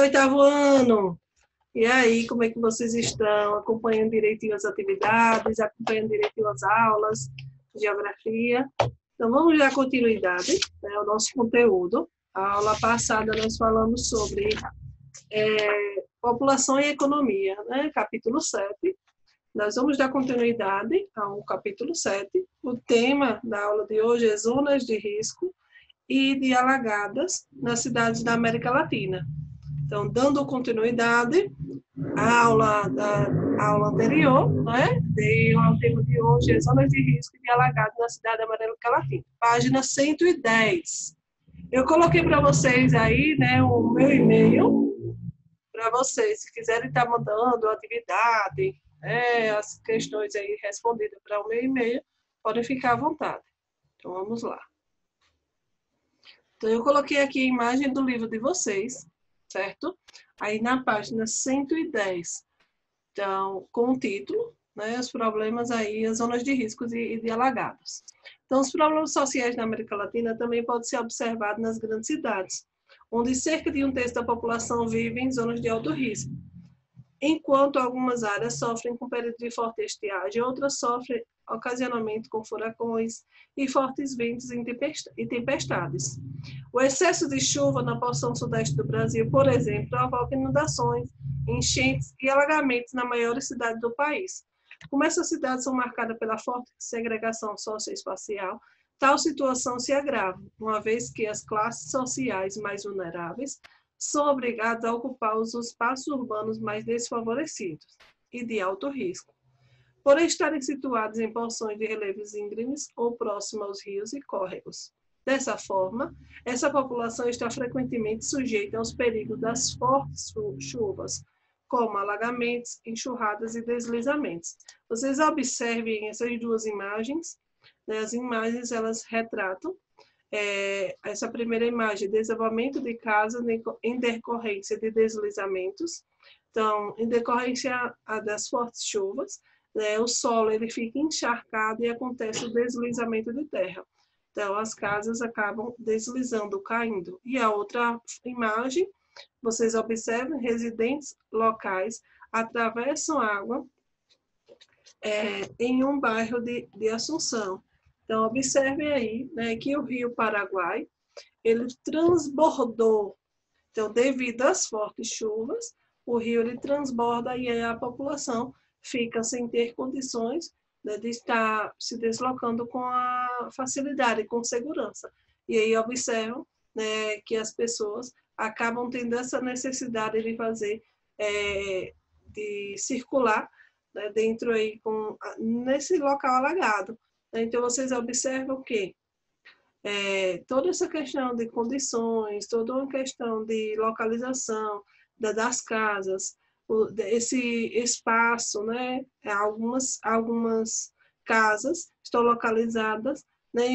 oitavo ano. E aí, como é que vocês estão? Acompanhando direitinho as atividades, acompanhando direitinho as aulas, geografia? Então, vamos dar continuidade, né, ao nosso conteúdo. A aula passada nós falamos sobre população e economia, né, capítulo 7. Nós vamos dar continuidade ao capítulo 7. O tema da aula de hoje é zonas de risco e de alagadas nas cidades da América Latina. Então, dando continuidade à aula anterior, né? O tema de hoje é zonas de risco e de alagadas na cidade da América Latina. Página 110. Eu coloquei para vocês aí, né, o meu e-mail, para vocês, se quiserem estar mandando atividade, as questões aí respondidas para o meu e-mail, podem ficar à vontade. Então, vamos lá. Então, eu coloquei aqui a imagem do livro de vocês, certo? Aí na página 110. Então, com o título, né, os problemas aí, as zonas de riscos e de alagados. Então, os problemas sociais na América Latina também podem ser observados nas grandes cidades, onde cerca de um terço da população vive em zonas de alto risco. Enquanto algumas áreas sofrem com período de forte estiagem, outras sofrem ocasionalmente com furacões e fortes ventos e tempestades. O excesso de chuva na porção sudeste do Brasil, por exemplo, provoca inundações, enchentes e alagamentos na maiores cidades do país. Como essas cidades são marcadas pela forte segregação socioespacial, tal situação se agrava, uma vez que as classes sociais mais vulneráveis são obrigadas a ocupar os espaços urbanos mais desfavorecidos e de alto risco, por estarem situados em porções de relevos íngremes ou próximos aos rios e córregos. Dessa forma, essa população está frequentemente sujeita aos perigos das fortes chuvas, como alagamentos, enxurradas e deslizamentos. Vocês observem essas duas imagens, né? As imagens elas retratam essa primeira imagem, desabamento de casas em decorrência de deslizamentos. Então, em decorrência das fortes chuvas, né, o solo ele fica encharcado e acontece o deslizamento de terra. Então, as casas acabam deslizando, caindo. E a outra imagem, vocês observam, residentes locais atravessam água em um bairro de Assunção. Então, observem aí, né, que o rio Paraguai, ele transbordou. Então, devido às fortes chuvas, o rio ele transborda e aí a população fica sem ter condições, né, de estar se deslocando com a facilidade, com segurança. E aí observam, né, que as pessoas acabam tendo essa necessidade de fazer, de circular, né, dentro aí, nesse local alagado. Então, vocês observam que toda essa questão de condições, toda uma questão de localização das casas, esse espaço, né? Algumas casas estão localizadas, né,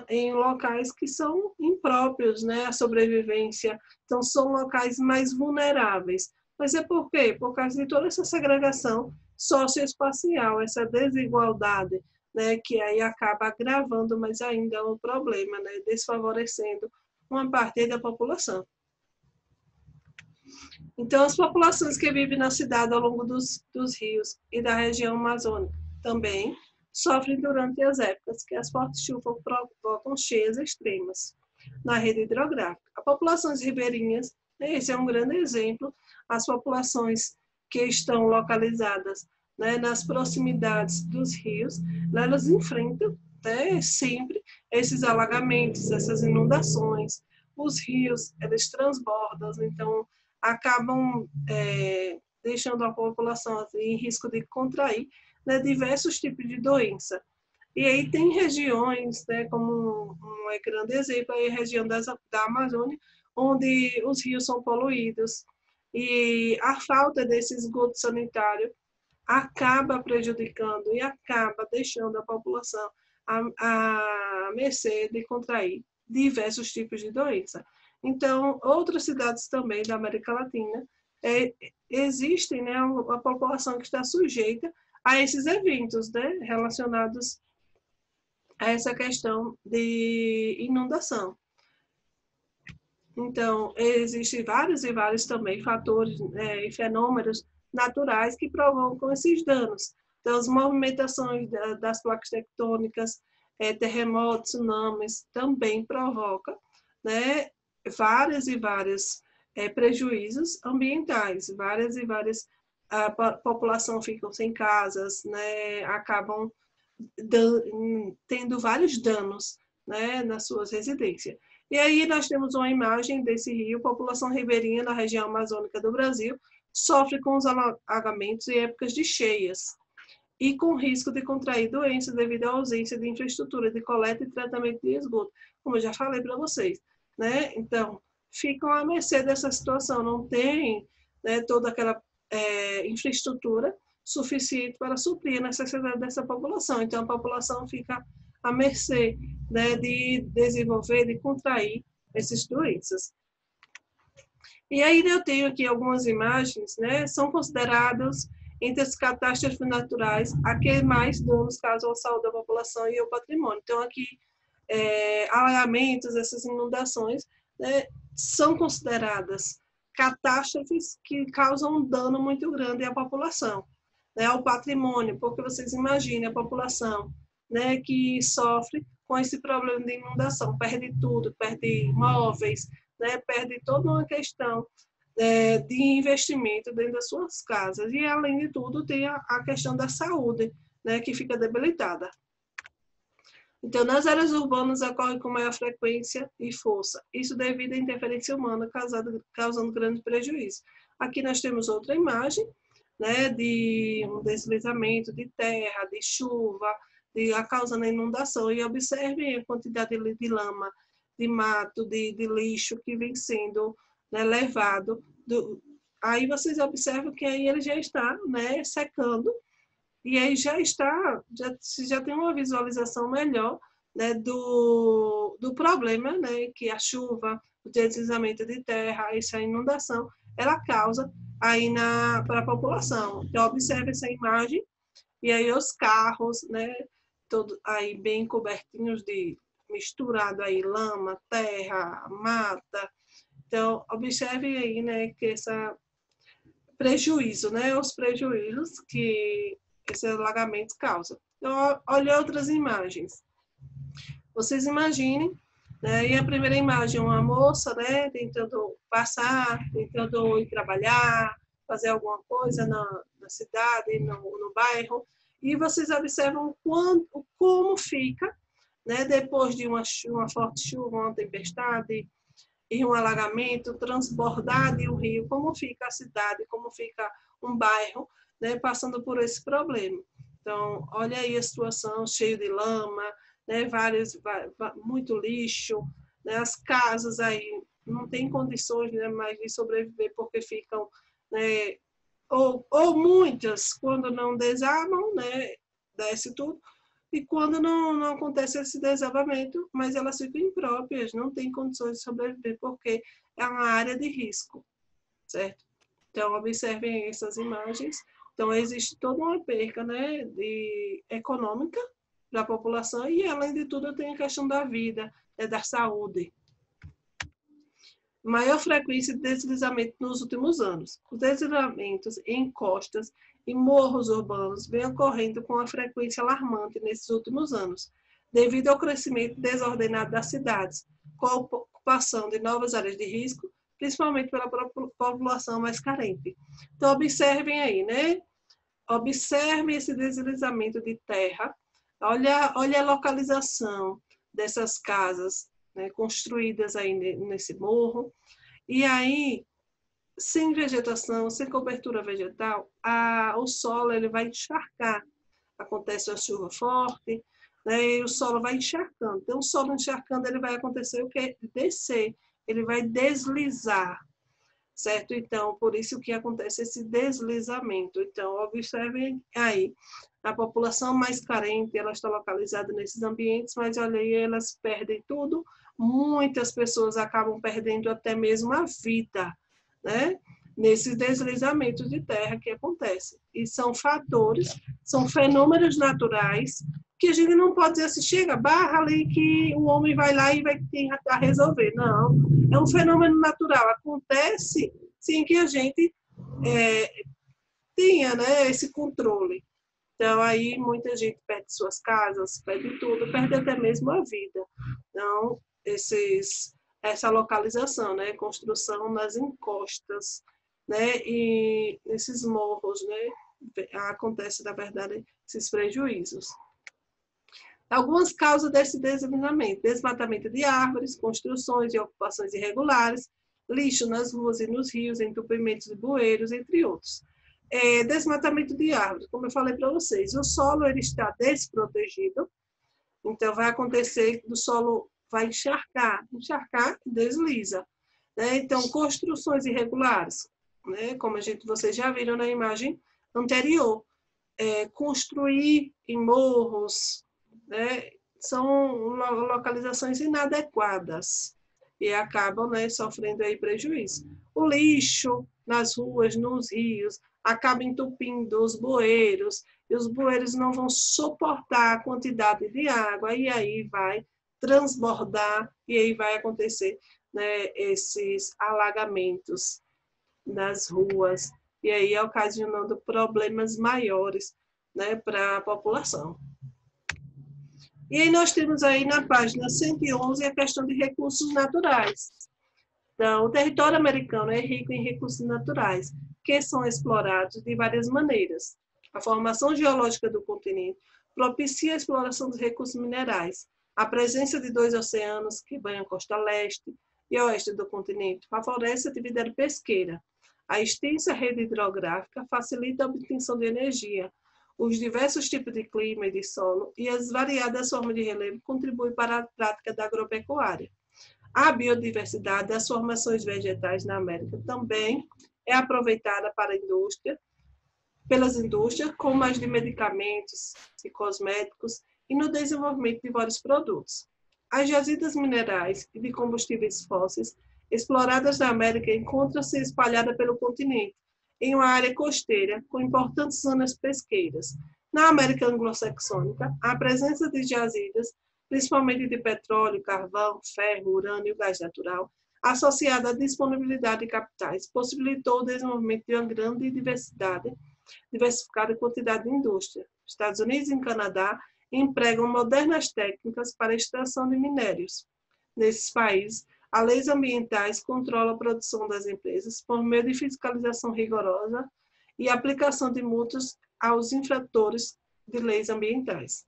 em locais que são impróprios, né, à sobrevivência, então são locais mais vulneráveis. Mas é por quê? Por causa de toda essa segregação socioespacial, essa desigualdade, né, que aí acaba agravando mais ainda o problema, né, desfavorecendo uma parte da população. Então, as populações que vivem na cidade ao longo dos rios e da região amazônica também sofrem durante as épocas que as fortes chuvas provocam cheias extremas na rede hidrográfica. As populações ribeirinhas, esse é um grande exemplo, as populações que estão localizadas, né, nas proximidades dos rios, elas enfrentam, né, sempre esses alagamentos, essas inundações. Os rios, eles transbordam, então acabam deixando a população assim, em risco de contrair, né, diversos tipos de doença. E aí tem regiões, né, como um grande exemplo, a região da Amazônia, onde os rios são poluídos, e a falta desse esgoto sanitário acaba prejudicando e acaba deixando a população à mercê de contrair diversos tipos de doença. Então, outras cidades também da América Latina, existem, né, a população que está sujeita a esses eventos, né, relacionados a essa questão de inundação. Então, existem vários e vários também fatores e fenômenos naturais que provocam esses danos. Então, as movimentações das placas tectônicas, terremotos, tsunamis, também provocam, né, várias e várias prejuízos ambientais, várias e várias, a população fica sem casas, né, acabam tendo vários danos, né, nas suas residências. E aí nós temos uma imagem desse rio, população ribeirinha na região amazônica do Brasil, sofre com os alagamentos em épocas de cheias e com risco de contrair doenças devido à ausência de infraestrutura de coleta e tratamento de esgoto, como eu já falei para vocês, né? Então, ficam à mercê dessa situação, não tem, né, toda aquela infraestrutura suficiente para suprir a necessidade dessa população. Então, a população fica à mercê, né, de desenvolver, de contrair essas doenças. E aí eu tenho aqui algumas imagens, né, são consideradas entre as catástrofes naturais a que mais danos causam à saúde da população e ao patrimônio. Então, aqui, alagamentos, essas inundações, né, são consideradas catástrofes que causam um dano muito grande à população, né, ao patrimônio, porque vocês imaginem a população, né, que sofre com esse problema de inundação, perde tudo, perde imóveis, né, perde toda uma questão de investimento dentro das suas casas. E, além de tudo, tem a questão da saúde, né, que fica debilitada. Então, nas áreas urbanas ocorre com maior frequência e força. Isso devido à interferência humana causando grande prejuízo. Aqui nós temos outra imagem, né, de um deslizamento de terra, de chuva, causando inundação. E observem a quantidade de lama, de mato, de lixo que vem sendo, né, levado. Aí vocês observam que aí ele já está, né, secando, e aí já tem uma visualização melhor, né, do problema, né, que a chuva, o deslizamento de terra, essa inundação, ela causa aí para a população. Então, observe essa imagem, e aí os carros, né, todo aí bem cobertinhos de misturado aí lama, terra, mata. Então, observe aí, né, que essa prejuízo, né, os prejuízos que esses alagamentos causam. Então, olha outras imagens. Vocês imaginem, né, e a primeira imagem é uma moça, né, tentando passar, tentando ir trabalhar, fazer alguma coisa na cidade, no bairro, e vocês observam como fica, né, depois de uma forte chuva, uma tempestade, e um alagamento, transbordar de um rio, como fica a cidade, como fica um bairro, né, passando por esse problema. Então, olha aí a situação, cheio de lama, né, muito lixo, né, as casas aí não têm condições, né, mais de sobreviver porque ficam, né, ou muitas, quando não desabam, né, desce tudo, e quando não acontece esse desabamento, mas elas ficam impróprias, não têm condições de sobreviver, porque é uma área de risco, certo? Então, observem essas imagens. Então, existe toda uma perca, né, econômica para a população e, além de tudo, tem a questão da vida, da saúde. Maior frequência de deslizamento nos últimos anos. Os deslizamentos em costas e morros urbanos vêm ocorrendo com uma frequência alarmante nesses últimos anos, devido ao crescimento desordenado das cidades, com a ocupação de novas áreas de risco, principalmente pela população mais carente. Então, observem aí, né? Observe esse deslizamento de terra, olha a localização dessas casas, né, construídas aí nesse morro, e aí, sem vegetação, sem cobertura vegetal, o solo ele vai encharcar. Acontece uma chuva forte, né, e o solo vai encharcando. Então, o solo encharcando, ele vai acontecer o quê? Descer, ele vai deslizar, certo? Então, por isso que acontece esse deslizamento. Então, observem aí, a população mais carente, ela está localizada nesses ambientes, mas olha aí, elas perdem tudo, muitas pessoas acabam perdendo até mesmo a vida, né? Nesses deslizamentos de terra que acontecem. E são fatores, são fenômenos naturais que a gente não pode dizer assim, chega, barra ali que o homem vai lá e vai tentar resolver. Não, é um fenômeno natural. Acontece, sim, que a gente tenha, né, esse controle. Então, aí muita gente perde suas casas, perde tudo, perde até mesmo a vida. Então, essa localização, né, construção nas encostas, né, e nesses morros, né, acontece, na verdade, esses prejuízos. Algumas causas desse desmatamento: desmatamento de árvores, construções e ocupações irregulares, lixo nas ruas e nos rios, entupimentos de bueiros, entre outros. Desmatamento de árvores, como eu falei para vocês, o solo ele está desprotegido, então vai acontecer, o solo vai encharcar, desliza. Né? Então, construções irregulares, né? Como vocês já viram na imagem anterior, construir em morros, né? São localizações inadequadas e acabam, né, sofrendo aí prejuízo. O lixo nas ruas, nos rios, acaba entupindo os bueiros, e os bueiros não vão suportar a quantidade de água, e aí vai transbordar, e aí vai acontecer, né, esses alagamentos nas ruas, e aí ocasionando problemas maiores, né, para a população. E aí nós temos aí na página 111 a questão de recursos naturais. Então, o território americano é rico em recursos naturais, que são explorados de várias maneiras. A formação geológica do continente propicia a exploração dos recursos minerais. A presença de 2 oceanos que banham a costa leste e oeste do continente favorece a atividade pesqueira. A extensa rede hidrográfica facilita a obtenção de energia. Os diversos tipos de clima e de solo e as variadas formas de relevo contribuem para a prática da agropecuária. A biodiversidade das formações vegetais na América também é aproveitada para a indústria, pelas indústrias, como as de medicamentos e cosméticos, e no desenvolvimento de vários produtos. As jazidas minerais e de combustíveis fósseis exploradas na América encontram-se espalhadas pelo continente, em uma área costeira, com importantes zonas pesqueiras. Na América anglo-saxônica, a presença de jazidas, principalmente de petróleo, carvão, ferro, urânio e gás natural, associada à disponibilidade de capitais, possibilitou o desenvolvimento de uma grande diversificada quantidade de indústria. Estados Unidos e Canadá empregam modernas técnicas para a extração de minérios. Nesses países, as leis ambientais controlam a produção das empresas por meio de fiscalização rigorosa e aplicação de multas aos infratores de leis ambientais.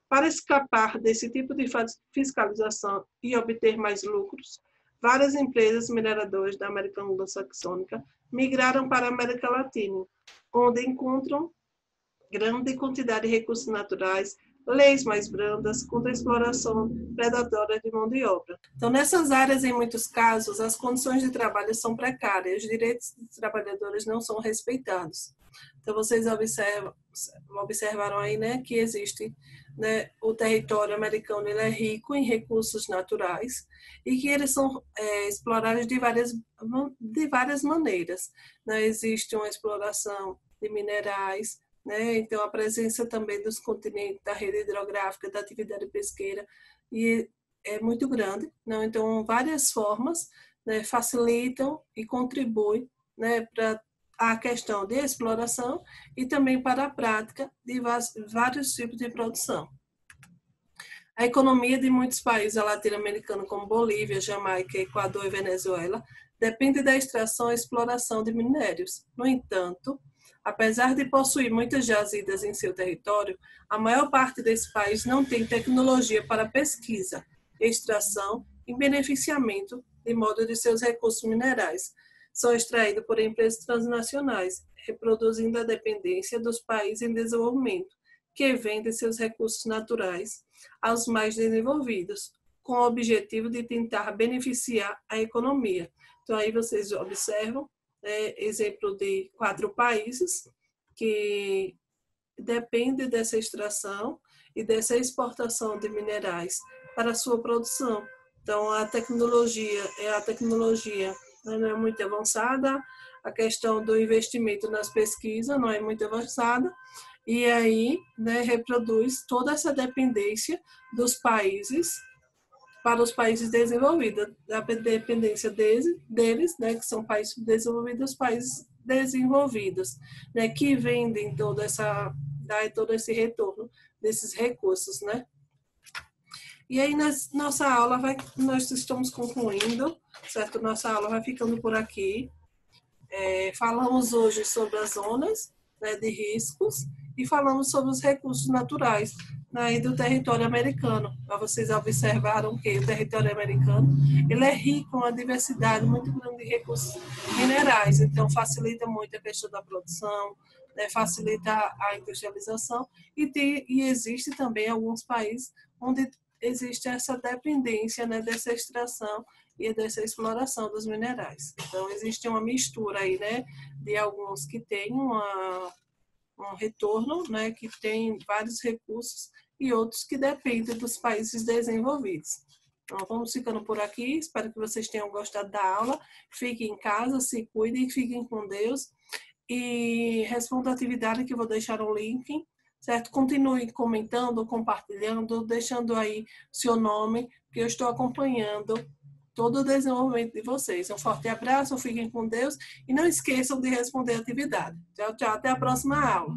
Para escapar desse tipo de fiscalização e obter mais lucros, várias empresas mineradoras da América Anglo-Saxônica migraram para a América Latina, onde encontram grande quantidade de recursos naturais, leis mais brandas, contra a exploração predatória de mão de obra. Então, nessas áreas, em muitos casos, as condições de trabalho são precárias, os direitos dos trabalhadores não são respeitados. Então, vocês observaram aí, né, que existe, né, o território americano, ele é rico em recursos naturais e que eles são explorados de várias maneiras. Né? Existe uma exploração de minerais, né? Então, a presença também dos continentes, da rede hidrográfica, da atividade pesqueira, e é muito grande. Né? Então, várias formas, né, facilitam e contribuem, né, para a questão de exploração e também para a prática de vários tipos de produção. A economia de muitos países latino-americanos, como Bolívia, Jamaica, Equador e Venezuela, depende da extração e exploração de minérios. No entanto, apesar de possuir muitas jazidas em seu território, a maior parte desses países não tem tecnologia para pesquisa, extração e beneficiamento de modo de seus recursos minerais. São extraídos por empresas transnacionais, reproduzindo a dependência dos países em desenvolvimento, que vendem seus recursos naturais aos mais desenvolvidos, com o objetivo de tentar beneficiar a economia. Então, aí vocês observam exemplo de 4 países que dependem dessa extração e dessa exportação de minerais para a sua produção. Então, a tecnologia não é muito avançada, a questão do investimento nas pesquisas não é muito avançada, E aí, né, reproduz toda essa dependência dos países para os países desenvolvidos, a dependência deles, né, que são países desenvolvidos, países desenvolvidos, né, que vendem todo esse retorno desses recursos, né? E aí, nossa aula nós estamos concluindo, certo? Nossa aula vai ficando por aqui. Falamos hoje sobre as zonas, né, de riscos e falamos sobre os recursos naturais, né, do território americano. Vocês observaram que o território americano ele é rico em uma diversidade muito grande de recursos minerais, então facilita muito a questão da produção, né, facilita a industrialização e existe também alguns países onde existe essa dependência, né, dessa extração e dessa exploração dos minerais. Então, existe uma mistura aí, né, de alguns que têm um retorno, né, que tem vários recursos, e outros que dependem dos países desenvolvidos. Então, vamos ficando por aqui. Espero que vocês tenham gostado da aula. Fiquem em casa, se cuidem, fiquem com Deus. E respondam a atividade que eu vou deixar o link, certo? Continue comentando, compartilhando, deixando aí seu nome, que eu estou acompanhando todo o desenvolvimento de vocês. Um forte abraço, fiquem com Deus e não esqueçam de responder a atividade. Tchau, tchau. Até a próxima aula.